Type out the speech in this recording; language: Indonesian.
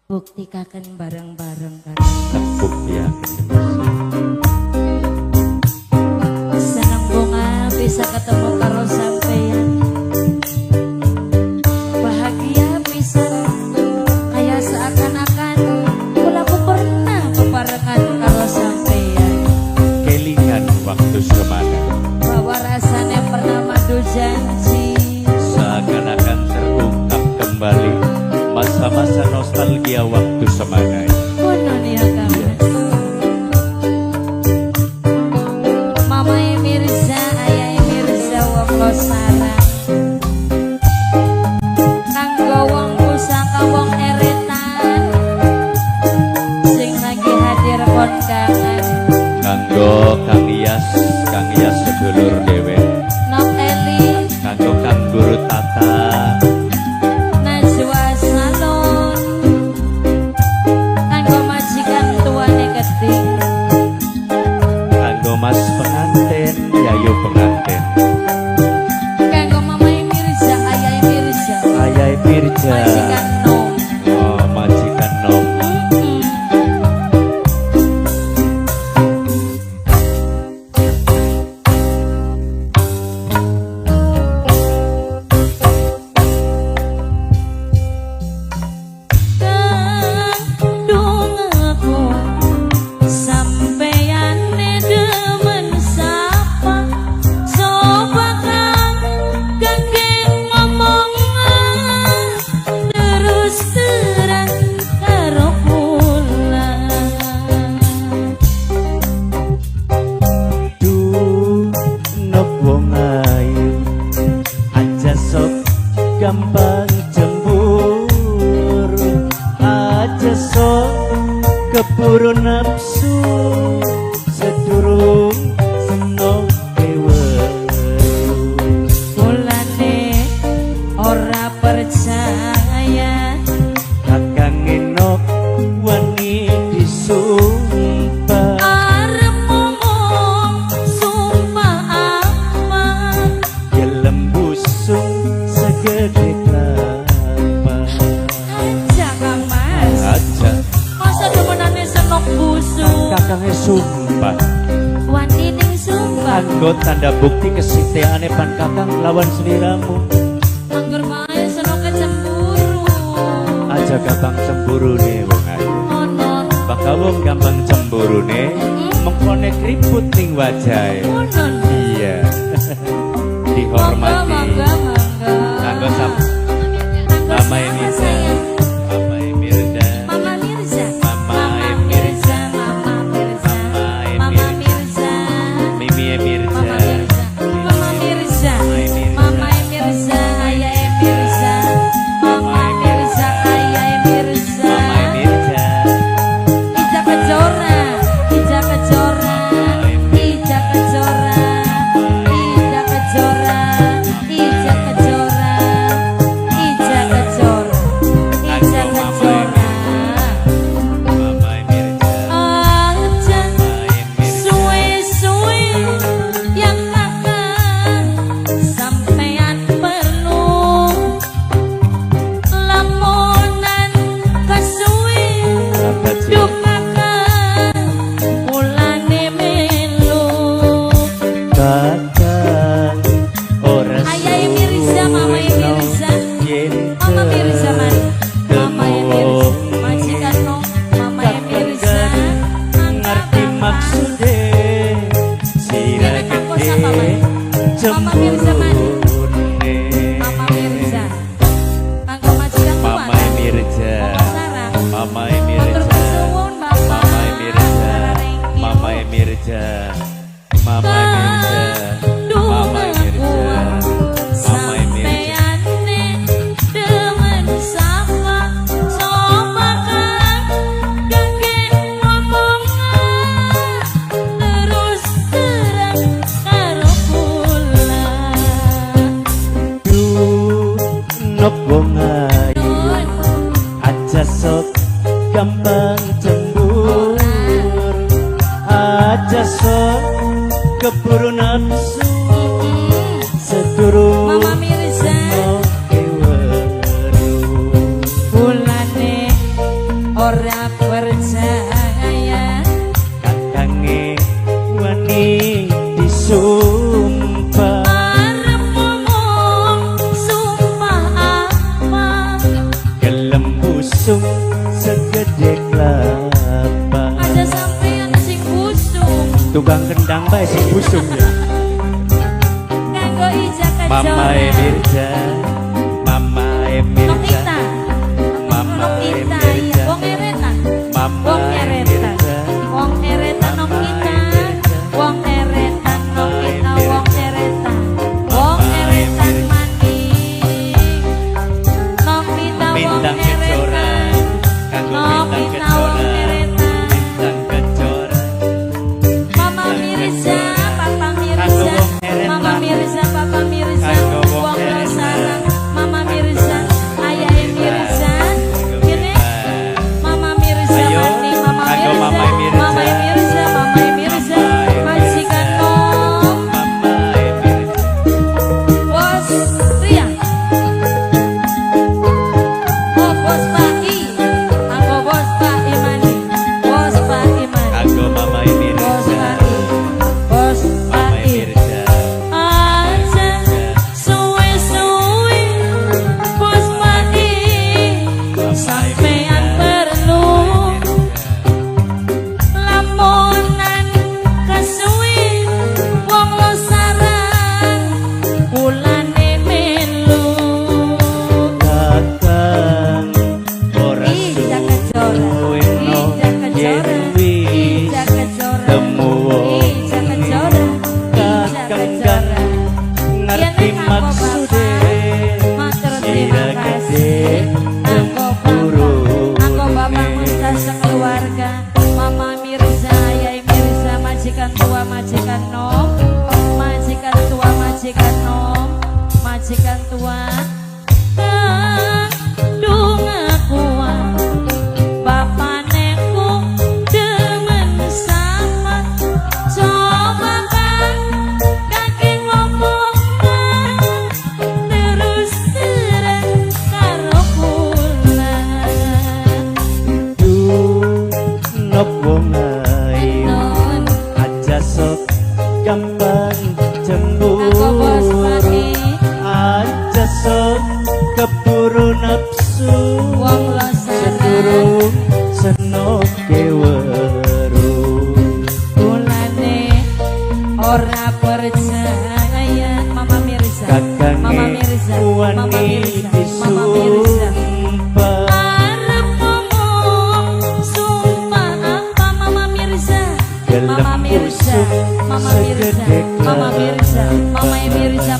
Buktikaken bareng-bareng kan. Buktiaken. Senang bunga bisa ketemu karo sampeyan. Bahagia bisa kayak seakan-akan kula pernah bebarengan karo sampeyan. Kelingan waktu semana Bahwa rasanya pernah madu janji. seakan-akan terungkap kembali masa-masa nostalgia waktu semana. Konon ya kamu. Mama Mirza, ayah Mirza wong sarang. Kanggo wong pusaka wong eretan. Sing lagi hadir kondangan. Kanggo Kang Iyas sedulur dhewe. Nok Eli, Kanggo Kang Guru Tata. Najwa Salon. Kanggo majikan tuane Geding. Kanggo Mas penganten, Yayu penganten. Kanggo Mama Mirza, ayah Mirza. Ayai Mirja. Majikan Nom. Oh, majikan Nom. Gampang cemburu aja sok keburu nafsu sedurung seneng keweru Mulane ora percaya kakang enok wani disumpah arep ngomong sumpah aman gelem busung segede kelapa aja Kang Mas aja masa demenane senok busuk kakangnya sumpah wani ning sumpah anggo tanda bukti kesetiaane pan kakang lawan seliramu anggur bae senoke cemburu aja gampang cemburu nih wong ayu ono bakal wong gampang cemburu nih mengkone keriput ning wajahe konon iya dihormati mangga kanggo sam Mama Mirza Mama Mirza Mama Mirza Mama Mirza Mama Mirza Mama Mama Mirza Mimi Mirza Mama Mirza Mama Mirza ayah Mirza Mama Mirza ayah Mirza Mama Mirza Ija Kejora Ija Kejora Ija Kejora Ija Kejora Ija Kejora Ija Kejora Ija Kejora Mama Mirza aja suwe-suwe yang makan sampean perlu lamunan kesuwe duk makan mulane melu kakang ora ayah Mirza Mama Mirza Mama Mirza man Mama Mirza majikan no Mama Mirza ngerti maksude sira gede Mama Mirza man cemburune Mama Mirza kanggo majikan tua Mama Mirza Sarah Mama Matur Mirza suwun Bapak Mama Mirza Mama Mirza Mama Mirza Mama Mirza Mama Mirza sampeane demen sapa sapa kan gage ngomongan terus terang karo kula nok wong ayu aja sok gampang cemburu aja sok keburu nafsu sedurung Mama Mirza keweru bulane ora percaya kakange wani disumpah arep ngomong sumpah apa gelem busung segede kelapa aja sampean sing busung tukang kendang bae sing busung ya kanggo ijak Mama kejora Mirza Mama Mirza Nokita Mama Nokita Mirza iya wong ereta Mama wong ereta Mirza wong ereta Nokita wong ereta Nokita wong ereta mani Nokita wong bintang ereta kejora kanggo bintang Nokita wong kejora ereta bintang kejora Mama Mirza Papa Mirza Kanggo wong ereta. Mama Mirza Papa Mirza Kanggo wong wong ereta. Losarang Mama Mirza Ayah Mirza gini Mama Mirza Ayo, mani Mama kanggo Mirza Mama Mirza. Mama Mirza Mama Mirza majikan nom Mama Mirza bos Ria oh bos Pak I aku bos Pak Imani bos Pak Imani kanggo Mama bos Mirza Pak I bos Pak Mama I Mirza aja suwe-suwe bos Pak I sampean perlu lamunan kesuwe wong Losarang ulane melu kakang ora Ija kejora suweno Ija kejora yen wis Ija kejora temu wong Ija kejora Ija kejora ngerti maksude Matur sira terima gede kasih Anggo bapak Musta sekeluarga Mama Mirza, Yai Mirza, majikan tua, majikan nom majikan tua, majikan nom majikan tua kandung kuat bapaneku demen sama coba kan kaki ngomongkan terus terang karo kula du nopo ngayu non aja sok gampang aku bos cemburu pagi aja sok keburu nafsu wong Losarang sedurung senoke weru kulane ora percaya Mama Mirza Mama Mirza Mama Mirza Mama Mirza disumpah arep ngomong sumpah apa Mama Mirza Mama Mirza Mama Mirza Mama Mirza Mama Mirza